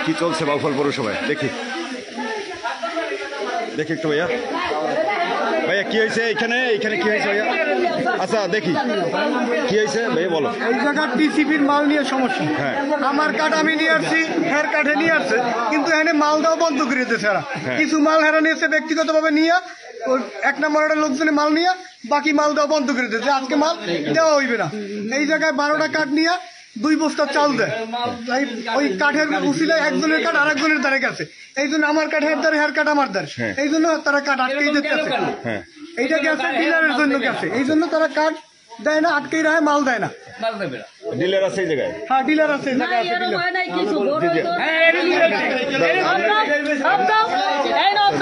কি চলছে বাউফল পৌরসভায় দেখি দেখি একটু ভাইয়া ভাইয়া কি হয়েছে এখানে এখানে কি হয়েছে ভাইয়া আচ্ছা দেখি কি হয়েছে ভাইয়া বলো এই জায়গা টিসিবির মাল নিয়ে সমস্যা হ্যাঁ আমার কাঠ আমি নিয়ে আসছি হের কাঠে নিয়ে আসছে কিন্তু এখানে মাল দেওয়া বন্ধ করে দিতেছে এরা কিছু মাল হেরা নিয়েছে ব্যক্তিগতভাবে নিয়ে ওই 1 নম্বরের লোকজনে মাল নিয়ে বাকি মাল দেওয়া বন্ধ করে দিতেছে আজকে মাল দেওয়া হইবে না এই জায়গায় 12টা কাঠ নিয়ে 2 বস্তা চাল দেয় ওই কাঠের উচিলায় একজনের কাঠ আরেকজনের দ্বারে গেছে এই জন্য আমার কাঠ হের দ্বারে হের কাঠ আমার দ্বারে এই জন্য তারা কাঠ আটকেই দিতেছে এইটা গেছে ডিলারের জন্য গেছে এই জন্য তারা কাঠ দেয় না আটকেই রাখে মাল দেয় না ডিলার আছে এই জায়গায় হ্যাঁ ডিলার আছে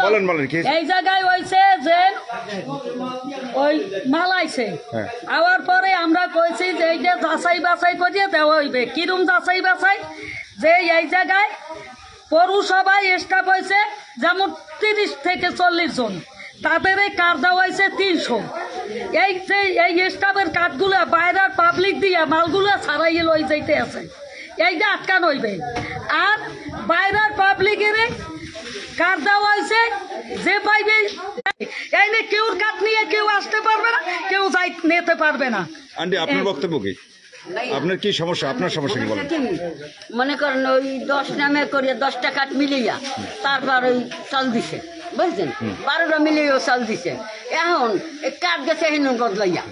বলেন বলেন কি এই জায়গায় হয়েছে যে ওই মাল আইছে আবার পরে আমরা কইছি যে এই যে যাচাই বাছাই করিয়ে দেওয়া হইবে কিরম যাচাই বাছাই যে এই জায়গায় পৌরসভায় স্টাফ হয়েছে যেমন 30 থেকে 40 জন তাদের এই কার্ড দেওয়া হয়েছে 300 এই যে এই স্টাফের কার্ডগুলো বাইরের পাবলিক দিয়ে মালগুলো ছাড়াইয়ে লই যাইতে আছে এইটা আটকানো হইবে আর বাইরের পাবলিকের কার্ড দেওয়া হয়েছে যে পাইবে এই নিয়ে কেউ কার্ড নিয়ে কেউ আসতে পারবে না কেউ যাই নিতে পারবে না আন্টি আপনার বক্তব্য কি আপনার কি সমস্যা আপনার সমস্যা কি বলেন মনে করেন ওই 10 নামে করিয়া 10টা কাঠ মিলিয়া তারপর ওই চাল দিছে বুঝছেন 12টা মিলিয়েও চাল দিছে এখন এই কাঠ গেছে হেন বদলাইয়া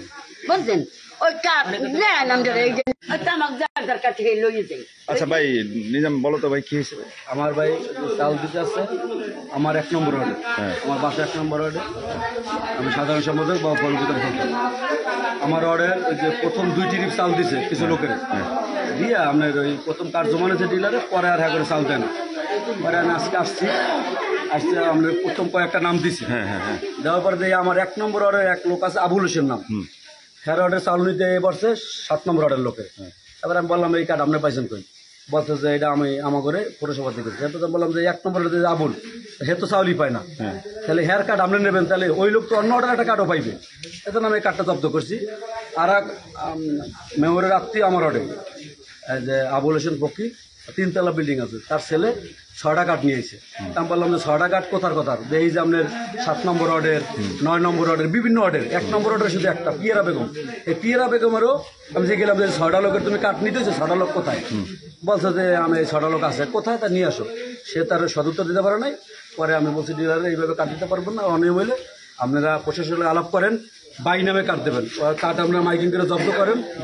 বুঝছেন ওই কাঠ নেন আমাদের এই যে তামাক জায়গার কাছে লইয়ে যাই আচ্ছা ভাই নিজাম বলো তো ভাই কি হয়েছে আমার ভাই চাল দিতে আছে আমার 1 নম্বর ওয়ার্ডে আমার বাসা 1 নম্বর ওয়ার্ডে আমি সাধারণ সম্পাদক বা পরিবর্তন আমার ওয়ার্ডের যে প্রথম 2 ট্রিপ চাল দিছে কিছু লোকের দিয়ে আপনার ওই প্রথম কার্ড জমা নিয়েছে ডিলারে পরে আর করে চাল দেয় না পরে আমি আজকে আসছি আমরা প্রথম কয়েকটা নাম দিছি দেওয়ার পরে দিয়ে আমার 1 নম্বর ওয়ার্ডের এক লোক আছে আবুল হোসেন নাম হের ওয়ার্ডের চাল নিতে বসছে 7 নম্বর ওয়ার্ডের লোকের তারপরে আমি বললাম এই কার্ড আপনি পাইছেন কই বলছে যে এটা আমি আমার ঘরে পৌরসভা থেকে সেটা বললাম যে 1 নম্বর আবুল হে তো চাউলই পায় না তাহলে হেয়ার কার্ড আপনি নেবেন তাহলে ওই লোক তো অন্য অর্ডার একটা কার্ডও পাইবে এজন্য আমি এই কার্ডটা জব্দ করছি আর এক মেয়রের আত্মীয় আমার অর্ডে যে আবুল হোসেন পক্ষী 3 তলা বিল্ডিং আছে তার ছেলে 6টা কাঠ নিয়েছে আমি বললাম যে 6টা কাঠ কোথার যে এই যে আপনার 7 নম্বর অর্ডার 9 নম্বর অর্ডার বিভিন্ন অর্ডার 1 নম্বর অর্ডার শুধু একটা পিয়ারা বেগম এই পিয়ারা বেগমেরও আমি যে গেলাম যে 6টা লোকের তুমি কাঠ নিতেছো 6টা লোক কোথায় বলছে যে আমি 6টা লোক আছে কোথায় তা নিয়ে আসো সে তার সদুত্তর দিতে পারে নাই পরে আমি বলছি ডিলারে এইভাবে কাট দিতে পারবেন না অনিয়ম হইলে আপনারা প্রশাসনের আলাপ করেন বাই নামে কাট দেবেন কাঠ আপনারা মাইকিং করে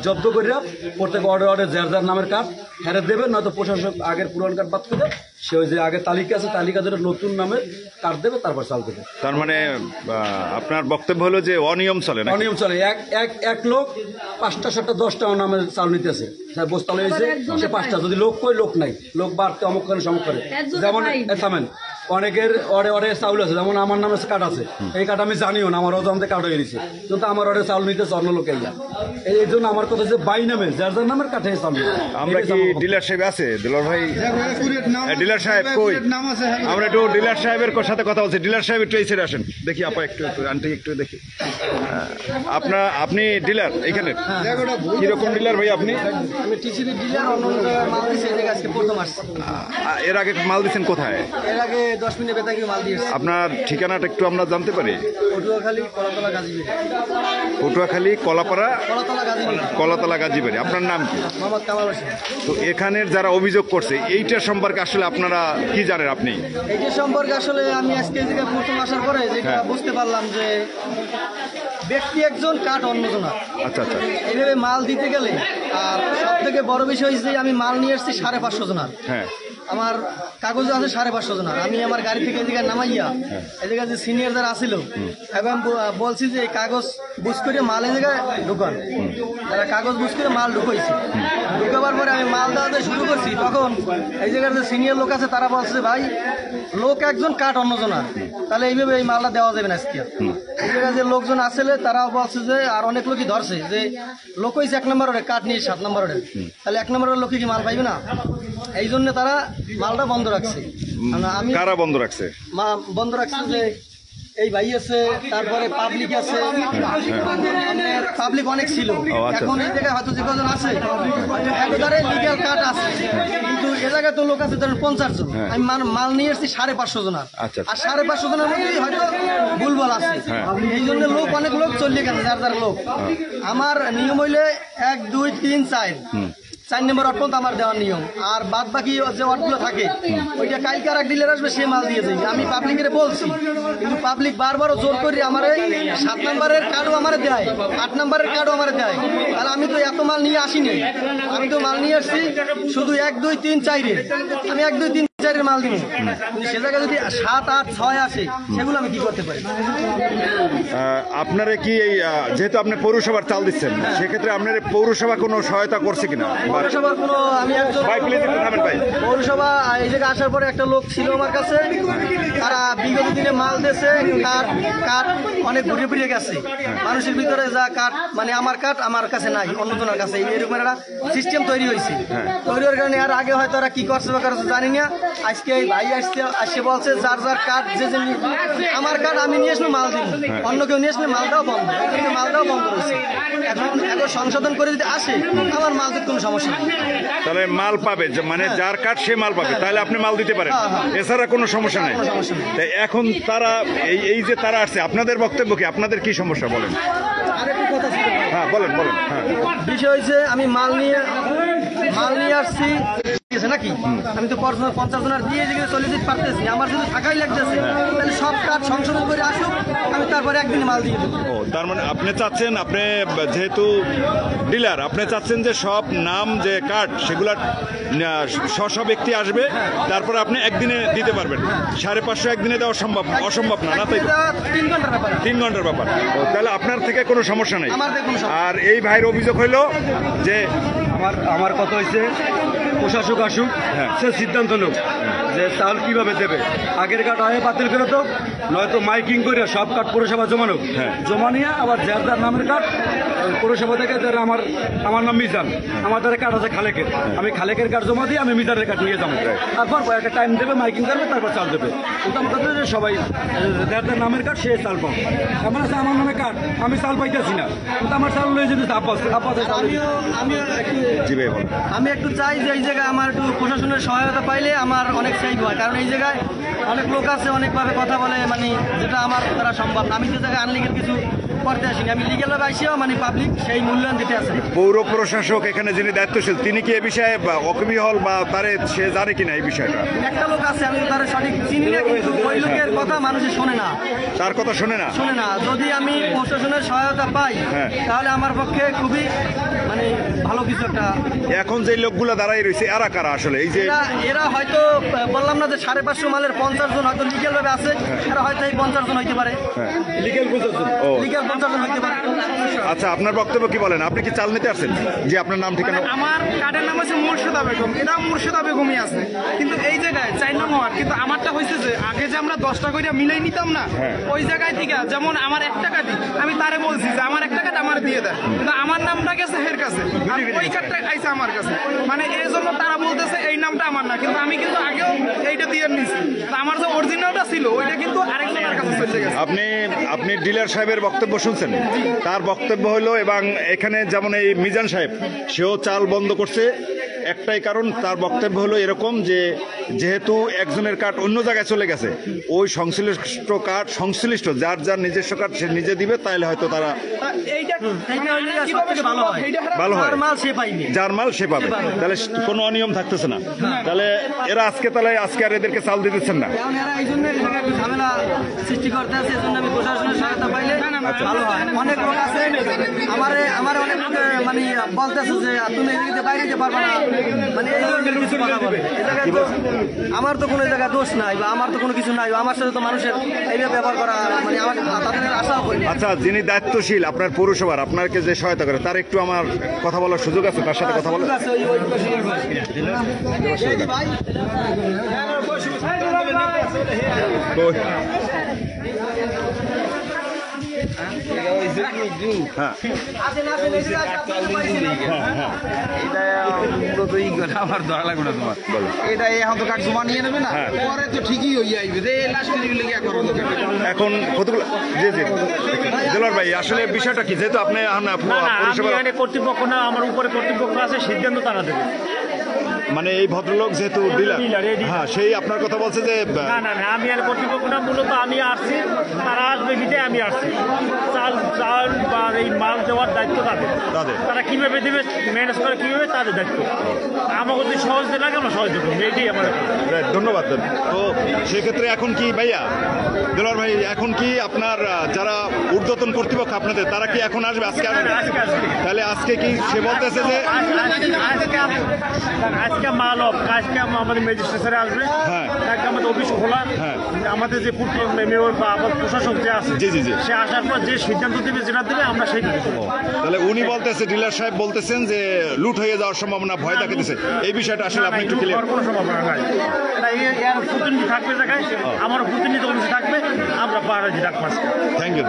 জব্দ করিয়া প্রত্যেক অর্ডার যার নামের কাঠ হেরে দেবেন নয়তো প্রশাসক আগের পুরান কাঠ বাদ করে সে ওই যে আগে তালিকা আছে তালিকা ধরে নতুন নামের কাঠ দেবে তারপর চাল দেবে তার মানে আপনার বক্তব্য হলো যে অনিয়ম চলে না অনিয়ম চলে এক লোক 5টা 7টা 10টা নামের চাল নিতেছে বস্তা লইছে সে 5টা যদি লোক কই লোক নাই লোক বাড়তে অমুক করে সমুক করে যেমন থামেন অনেকের অর্ডে চাউল আছে যেমন আমার নামে কাঠ আছে এই কাঠ আমি জানিও না আমার অজান্তে কাঠ হয়ে গেছে কিন্তু আমার অর্ডে চাউল নিতে অন্য লোক এই জন্য আমার কথা যে বাই নামে যার নামের কাঠে চাউল আমরা কি ডিলার সাহেব আছে ডিলার ভাই ডিলার সাহেব কই আমরা একটু ডিলার সাহেবের সাথে কথা বলছি ডিলার সাহেব একটু এই সাইডে আসেন দেখি আপা একটু আন্টি একটু দেখি আপনি ডিলার এখানে কিরকম ডিলার ভাই আপনি আমি টিসিবি ডিলার অন্য মাল দিছি আজকে প্রথম আসছে এর আগে মাল দিচ্ছেন কোথায় এর আগে 10 মিনিট বেতাকে মাল দিয়েছি আপনার ঠিকানাটা একটু আমরা জানতে পারি পটুয়াখালী কলাতলা গাজীপুর পটুয়াখালী কলাপাড়া কলাতলা গাজীপুর আপনার নাম কি মোহাম্মদ কামাল হোসেন তো এখানের যারা অভিযোগ করছে এইটার সম্পর্কে আসলে আপনারা কি জানেন আপনি এইটা সম্পর্কে আসলে আমি আজকে এই জায়গায় প্রথম আসার পরে যেটা বুঝতে পারলাম যে ব্যক্তি একজন কাঠ অন্যজন আচ্ছা আচ্ছা এইভাবে মাল দিতে গেলে আর সব থেকে বড় বিষয় হচ্ছে আমি মাল নিয়ে এসেছি 550 জনের আমার কাগজ আছে 550 জনের আমি আমার গাড়ি থেকে এদিকে নামাইয়া এদিকে যে সিনিয়র যারা আসিল এবং বলছি যে এই কাগজ বুঝ করে মাল এই জায়গায় ঢুকান তারা কাগজ বুঝ করে মাল ঢুকাইছে ঢুকাবার পরে আমি মাল দেওয়াতে শুরু করছি তখন এই জায়গার যে সিনিয়র লোক আছে তারা বলছে ভাই লোক একজন কাঠ অন্যজনের তাহলে এইভাবে এই মালটা দেওয়া যাবে না আজকে এই জায়গায় যে লোকজন আসলে তারাও বলছে যে আর অনেক লোকই ধরছে যে লোক হয়েছে 1 নম্বর ওরে কাঠ নিয়ে 7 নম্বর ওরে তাহলে 1 নম্বরের লোকে কি মাল পাইবে না এই জন্য তারা মালটা বন্ধ রাখছে আমি কারা বন্ধ রাখছে বন্ধ রাখছে যে এই ভাই আছে, তারপরে পাবলিক আছে, পাবলিক অনেক ছিল। আচ্ছা। এখন এই জায়গায় হয়তো যে কজন আছে একেবারে লিগ্যাল কার্ড আছে, কিন্তু এ জায়গায় তো লোক আছে ধরেন 50 জন, আমি মাল নিয়ে এসেছি 550 জনের। আচ্ছা। আর 550 জনের মধ্যে হয়তো ভুলভাল আছে, এই জন্য লোক অনেক লোক চলে গেছে, যার যার লোক। আমার নিয়ম হইলে 1 2 3 4 4 নম্বর অট পর্যন্ত আমার দেওয়ার নিয়ম, আর বাদ বাকি যে অটগুলো থাকে ওইটা কালকে আর এক ডিলার আসবে, সে মাল দিয়ে দেয়। আমি পাবলিকের বলছি, কিন্তু পাবলিক বারবারও জোর করি আমার 7 নম্বরের কার্ডও আমার দেয়, 8 নম্বরের কার্ডও আমার দেয়। আর আমি তো এত মাল নিয়ে আসিনি, আমি তো মাল নিয়ে আসছি শুধু 1 2 3 4 আমি 1 2 3 4 মাল দিব, কিন্তু সে জায়গায় যদি 7 8 6 আসে সেগুলো আমি কি করতে পারি? আপনারা কি এই যেহেতু আপনি পৌরসভার চাল দিচ্ছেন, সেক্ষেত্রে আপনার পৌরসভা কোনো সহায়তা করছে কিনা? পৌরসভার কোনো, আমি একজন ভাই প্লিজ একটু থামেন ভাই। পৌরসভা এই জায়গায় আসার পরে একটা লোক ছিল আমার কাছে, তারা বিগত দিনে মাল দিয়েছে, কাঠ অনেক ঘুরে ফিরে গেছে মানুষের ভিতরে, যা কাঠ মানে আমার কাঠ আমার কাছে নাই, অন্যজনের কাছে, এরকম একটা সিস্টেম তৈরি হয়েছে। তৈরি হওয়ার কারণে আর আগে হয়তো ওরা কি করছে বা করছে জানি না, আজকে এই ভাই আসছে বলছে যার যার কাঠ যে আমার কাঠ আমি নিয়ে আসলে মাল দিব, অন্য কেউ নিয়ে আসলে মালটাও বন্ধ, মালটাও বন্ধ রয়েছে। এখন সংশোধন করে যদি আসে আমার মাল দিতে কোনো সমস্যা নেই। তাহলে মাল পাবে, মানে যার কাঠ সে মাল পাবে, তাহলে আপনি মাল দিতে পারেন, এছাড়া কোনো সমস্যা নাই। তাই এখন তারা এই যে তারা আসছে, আপনাদের বক্তব্য কি, আপনাদের কি সমস্যা বলেন? হ্যাঁ বলেন বলেন। হ্যাঁ, বিষয় হয়েছে আমি মাল নিয়ে আসছি নাকি, আমি তো 50 জনের দিয়ে চলে যেতে পারতেছি, আমার যদি থাকাই লাগতেছে, তাহলে সব কাজ সংশোধন করে আসুক, আমি তারপরে একদিনে মাল দিয়ে দেবো। ও তার মানে আপনি চাচ্ছেন, আপনি যেহেতু ডিলার, আপনি চাচ্ছেন যে সব নাম যে কার্ড সেগুলা স্ব ব্যক্তি আসবে, তারপর আপনি একদিনে দিতে পারবেন। 550 একদিনে দেওয়া অসম্ভব না, তাই তো? 3 ঘন্টার ব্যাপার। 3 ঘন্টার ব্যাপার। ও তাহলে আপনার থেকে কোনো সমস্যা নেই। আমার থেকে কোনো সমস্যা। আর এই ভাইয়ের অভিযোগ হইলো যে আমার কথা হয়েছে প্রশাসক আসুক, সে সিদ্ধান্ত নেব যে চাল কিভাবে দেবে। আগের কাঠ আগে বাতিল করে তো, নয়তো মাইকিং করে সব কাঠ পৌরসভা জমানো, জমা নিয়ে আবার যার যার নামের কাঠ পৌরসভা থেকে, আমার নাম মিজান, আমার দ্বারা কাঠ আছে খালেকের, আমি খালেকের কাঠ জমা দিয়ে আমি মিজানের কাঠ নিয়ে যাবো, তারপর একটা টাইম দেবে, মাইকিং করবে, তারপর চাল দেবে। কিন্তু আমার কথা যে সবাই যার যার নামের কাঠ সে চাল পাবো। আমার আছে আমার নামে কাঠ, আমি চাল পাইতেছি না, কিন্তু আমার চাল লয়ে যেতে আমি একটু চাই যে এই জায়গায় আমার একটু প্রশাসনের সহায়তা পাইলে আমার অনেক সেভ হয়, কারণ এই জায়গায় অনেক লোক আছে অনেকভাবে কথা বলে, মানে যেটা আমার দ্বারা সম্ভব না। আমি যে জায়গায় আনলিগেল কিছু করতে আসিনি, আমি লিগেলভাবে আসিও মানে পাবলিক সেই মূল্যায়ন দিতে আসে। পৌর প্রশাসক এখানে যিনি দায়িত্বশীল, তিনি কি এ বিষয়ে ওয়াকিবহাল বা তারে সে জানে কিনা এই বিষয়টা? একটা লোক আছে, আমি তার সঠিক চিনি না, কিন্তু ওই লোকের কথা মানুষে শোনে না, তার কথা শোনে না। যদি আমি প্রশাসনের সহায়তা পাই তাহলে আমার পক্ষে খুবই মানে ভালো কিছু একটা। এখন যে লোকগুলো দাঁড়াই রয়েছে এরা কারা আসলে? এই যে এরা হয়তো বললাম না যে 550 মালের 50 জন হয়তো লিগেল ভাবে আছে, এরা হয়তো এই 50 জন হইতে পারে, লিগেল 50 জন হইতে পারে। আচ্ছা, আপনার বক্তব্য কি বলেন? আপনি কি চাল নিতে আসছেন? যে আপনার নাম ঠিকানা? আমার কার্ডের নাম হচ্ছে মুর্শিদা বেগম, এটা মুর্শিদা বেগমই আছে, কিন্তু এই জায়গায় 4 নং ওয়ার্ড। কিন্তু আমারটা হয়েছে যে আগে যে আমরা 10 টাকা করে মিলাই নিতাম না, ওই জায়গায় থেকে যেমন আমার 1 টাকা দিই, আমি তারে বলছি যে আমার 1 টাকাটা আমার দিয়ে দেয়, কিন্তু আমার নামটা গেছে হের কাছে, আর ওই কার্ডটা আইছে আমার কাছে, মানে এই জন্য তারা বলতেছে এই নামটা আমার না, কিন্তু আমি কিন্তু আগেও এইটা দিয়ে নিছি, আমার যে অরিজিনালটা ছিল ওইটা কিন্তু আরেকজনের কাছে চলে গেছে। আপনি ডিলার সাহেবের বক্তব্য শুনছেন? তার বক্তব্য হলো, এবং এখানে যেমন এই মিজান সাহেব, সেও চাল বন্ধ করছে একটাই কারণ, তার বক্তব্য হলো এরকম যে যেহেতু একজনের কার্ড অন্য জায়গায় চলে গেছে, ওই সংশ্লিষ্ট কার্ড সংশ্লিষ্ট যার যার নিজস্ব কার্ড সে নিজে দিবে, তাহলে হয়তো তারা ভালো হয়, যার মাল সে পাবে, তাহলে কোনো অনিয়ম থাকতেছে না। তাহলে এরা আজকে আর এদেরকে চাল দিয়ে দিচ্ছেন না। এই জন্য ঝামেলা সৃষ্টি করতে আছে, এই জন্য আমি প্রশাসনের সহায়তা পাইলে ভালো হয়। অনেক লোক আছে আমার অনেক মানে বলতেছে যে তুমি এদিকে বাইরে যেতে পারবে না, মানে এই ধরনের কিছু কথা বলে। আমার তো কোনো জায়গায় দোষ নাই বা আমার তো কোনো কিছু নাই, আমার সাথে তো মানুষের এইভাবে ব্যবহার করা মানে আমার তাদের আশাও করি। আচ্ছা, যিনি দায়িত্বশীল আপনার পৌরসভার, আপনাকে যে সহায়তা করে, তার একটু আমার কথা বলার সুযোগ আছে, তার সাথে কথা বলার? তো ই করে আমার ধরা লাগবে না তোমার বলো। এটা এখন তো কাঠ জমা নিয়ে নেবে না হ্যাঁ। পরে তো ঠিকই হয়ে আইবে যে লাস্ট দিলে কি করো তো এখন কতগুলো জি জি দেলোয়ার ভাই আসলে বিষয়টা কি যেহেতু আপনি এখন না না আমি পরিষেবা এখানে কর্তৃপক্ষ না, আমার উপরে কর্তৃপক্ষ আছে, সিদ্ধান্ত তারা দেবে। মানে এই ভদ্রলোক যেহেতু ডিলার dealer, এই dealer। হ্যাঁ সেই আপনার কথা বলছে যে না না না আমি আর কর্তৃপক্ষ না, মূলত আমি আসছি, তারা আসবে বিটে আমি আসছি। চাল চাল বা এই মাল দেওয়ার দায়িত্ব তাদের। তাদের। তারা কিভাবে দেবে, ম্যানেজ করে কিভাবে, তাদের দায়িত্ব। আমাকে যদি সহজ দিয়ে লাগে আমরা সহজ দেবো, এইটাই আমার ব্যাপার। Right, ধন্যবাদ তো সেক্ষেত্রে এখন কি ভাইয়া দেলোয়ার ভাই এখন কি আপনার যারা ঊর্ধ্বতন কর্তৃপক্ষ আপনাদের তারা কি এখন আসবে আজকে আসবে আজকে আসবে। তাহলে আজকে কি সে বলতেছে যে আজকে মাল অফ, আজকে আমাদের ম্যাজিস্ট্রেট আসবে, হ্যাঁ। আজকে আমাদের অফিস খোলা, হ্যাঁ। আমাদের যে মেয়র বা আবার প্রশাসক যে আছে, জি, জি, জি। সে আসার পর যে সিদ্ধান্ত দেবে, যেটা দেবে আমরা সেইটা দেবো। তাহলে উনি বলতেছে ডিলার সাহেব বলতেছেন যে লুট হয়ে যাওয়ার সম্ভাবনা ভয় দেখাতেছে এই বিষয়টা আসলে আপনি একটু ক্লিয়ার কোনো সম্ভাবনা নাই। এটা এর প্রতিনিধি থাকবে জায়গায়, আমারও প্রতিনিধি অফিসে থাকবে, আমরা পাহাড়ে যে ডাকবো আজকে। থ্যাংক ইউ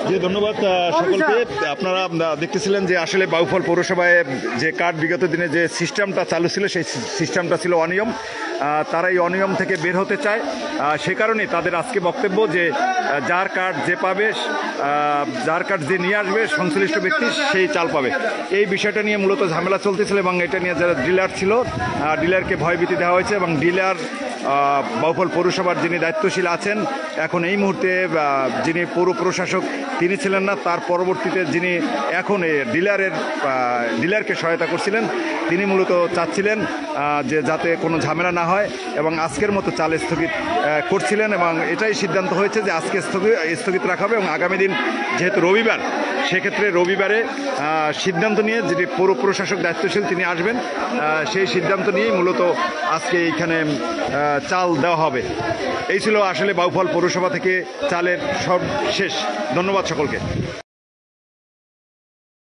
জি ধন্যবাদ সকলকে। আপনারা দেখতেছিলেন যে আসলে বাউফল পৌরসভায় যে কার্ড বিগত দিনে যে সিস্টেমটা চালু ছিল সেই সিস্টেমটা ছিল অনিয়ম। তারা এই অনিয়ম থেকে বের হতে চায়, সে কারণেই তাদের আজকে বক্তব্য যে যার কার্ড যে পাবে, যার কার্ড যে নিয়ে আসবে সংশ্লিষ্ট ব্যক্তি সেই চাল পাবে। এই বিষয়টা নিয়ে মূলত ঝামেলা চলতেছিল এবং এটা নিয়ে যারা ডিলার ছিল ডিলারকে ভয়ভীতি দেওয়া হয়েছে এবং ডিলার বাউফল পৌরসভার যিনি দায়িত্বশীল আছেন এখন এই মুহূর্তে যিনি পৌর প্রশাসক তিনি ছিলেন না, তার পরবর্তীতে যিনি এখন ডিলারকে সহায়তা করছিলেন তিনি মূলত চাচ্ছিলেন যে যাতে কোনো ঝামেলা না হয় এবং আজকের মতো চাল স্থগিত করছিলেন এবং এটাই সিদ্ধান্ত হয়েছে যে আজকে স্থগিত রাখা হবে এবং আগামী দিন যেহেতু রবিবার সেক্ষেত্রে রবিবারে সিদ্ধান্ত নিয়ে যিনি পৌর প্রশাসক দায়িত্বশীল তিনি আসবেন, সেই সিদ্ধান্ত নিয়েই মূলত আজকে এইখানে চাল দেওয়া হবে। এই ছিল আসলে বাউফল পৌরসভা থেকে চালের সব শেষ। ধন্যবাদ সকলকে।